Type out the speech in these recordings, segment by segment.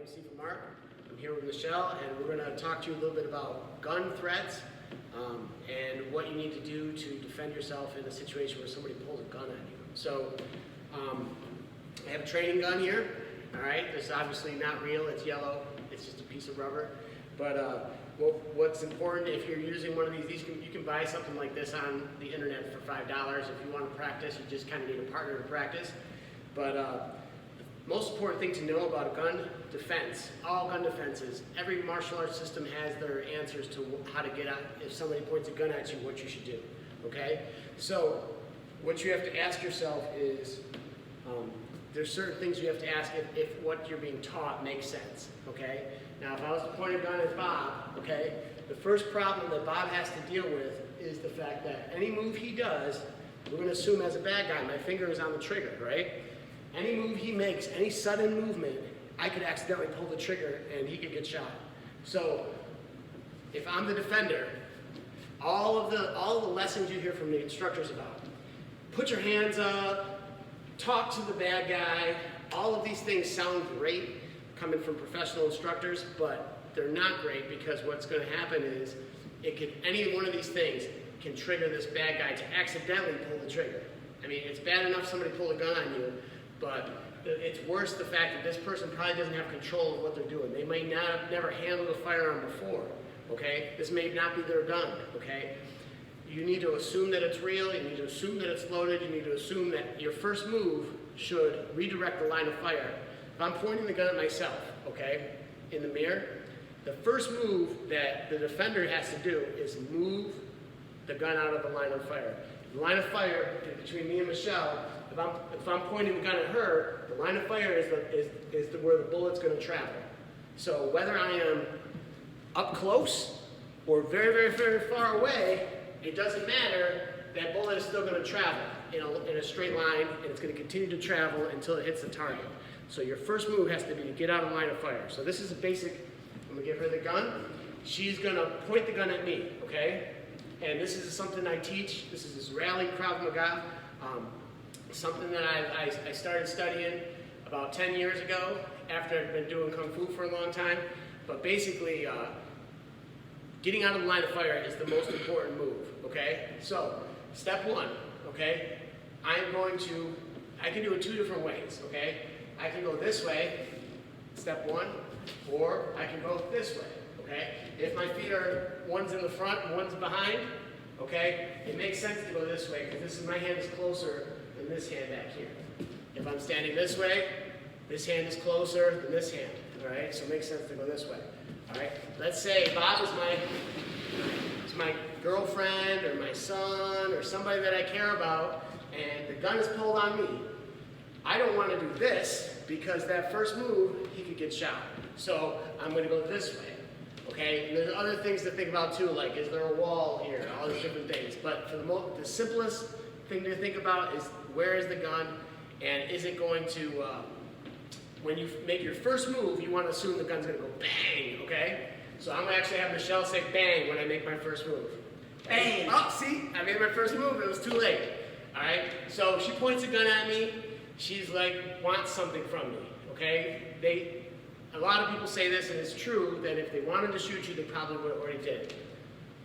name's Sifu Mark. I'm here with Michelle, and we're going to talk to you a little bit about gun threats and what you need to do to defend yourself in a situation where somebody pulls a gun on you. So, I have a training gun here. All right, this is obviously not real. It's yellow. It's just a piece of rubber. But what's important, if you're using one of these you can buy something like this on the internet for $5. If you want to practice, you just kind of need a partner to practice. But the most important thing to know about a gun defense, all gun defenses, every martial arts system has their answers to how to get out. If somebody points a gun at you, what you should do. Okay? So what you have to ask yourself is, there's certain things you have to ask if what you're being taught makes sense. Okay? Now, if I was to point a gun at Bob, okay, the first problem that Bob has to deal with is the fact that any move he does, we're going to assume as a bad guy, my finger is on the trigger, right? Any move he makes, any sudden movement, I could accidentally pull the trigger and he could get shot. So, if I'm the defender, all the lessons you hear from the instructors about, put your hands up, talk to the bad guy, all of these things sound great coming from professional instructors, but they're not great because what's going to happen is any one of these things can trigger this bad guy to accidentally pull the trigger. I mean, it's bad enough somebody pulled a gun on you, but it's worse the fact that this person probably doesn't have control of what they're doing. They may not have never handled a firearm before, okay? This may not be their gun, okay? You need to assume that it's real, you need to assume that it's loaded, you need to assume that your first move should redirect the line of fire. If I'm pointing the gun at myself, okay, in the mirror, the first move that the defender has to do is move the gun out of the line of fire. The line of fire between me and Michelle, if I'm pointing the gun at her, the line of fire is where the bullet's going to travel. So whether I am up close or very, very, very far away, it doesn't matter. That bullet is still going to travel in a straight line, and it's going to continue to travel until it hits the target. So your first move has to be to get out of line of fire. So this is a basic. I'm going to give her the gun. She's going to point the gun at me, okay? And this is something I teach. This is Israeli Krav Maga. Something that I started studying about 10 years ago after I'd been doing Kung Fu for a long time. But basically, getting out of the line of fire is the most important move, okay? So, step one, okay? I can do it two different ways, okay? I can go this way, step one, or I can go this way, okay? If my feet are, one's in the front and one's behind, okay, it makes sense to go this way because my hand is closer than this hand back here. If I'm standing this way, this hand is closer than this hand, all right? So it makes sense to go this way, all right? Let's say Bob is my girlfriend or my son or somebody that I care about, and the gun is pulled on me. I don't want to do this because that first move, he could get shot. So I'm going to go this way, okay? And there's other things to think about too, like is there a wall here, all these different things. But for the simplest thing to think about is where is the gun, and is it going to, when you make your first move, you want to assume the gun's going to go bang, okay? So I'm going to actually have Michelle say bang when I make my first move. Bang! Oh, see? I made my first move. It was too late. All right? So she points a gun at me. She's like, wants something from me, okay? A lot of people say this, and it's true, that if they wanted to shoot you, they probably would have already did it.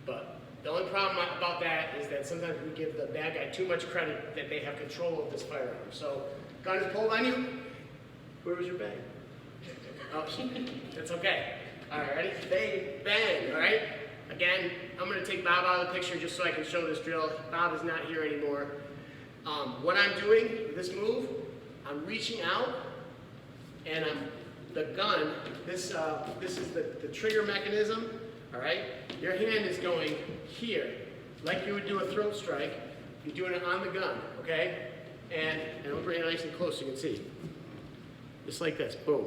But the only problem about that is that sometimes we give the bad guy too much credit that they have control of this firearm. So, gun is pulled on you. Where was your bang? Oh, that's okay. All right, ready? Bang, bang, all right? Again, I'm going to take Bob out of the picture just so I can show this drill. Bob is not here anymore. What I'm doing with this move, I'm reaching out, and the gun, this is the trigger mechanism, all right? Your hand is going here, like you would do a throat strike. You're doing it on the gun, okay? And I'll bring it nice and close so you can see. Just like this, boom.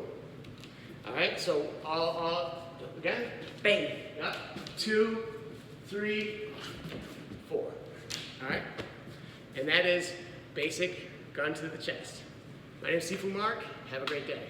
All right, so again, bang. Yep. 2, 3, 4. All right? And that is basic gun to the chest. My name is Sifu Mark. Have a great day.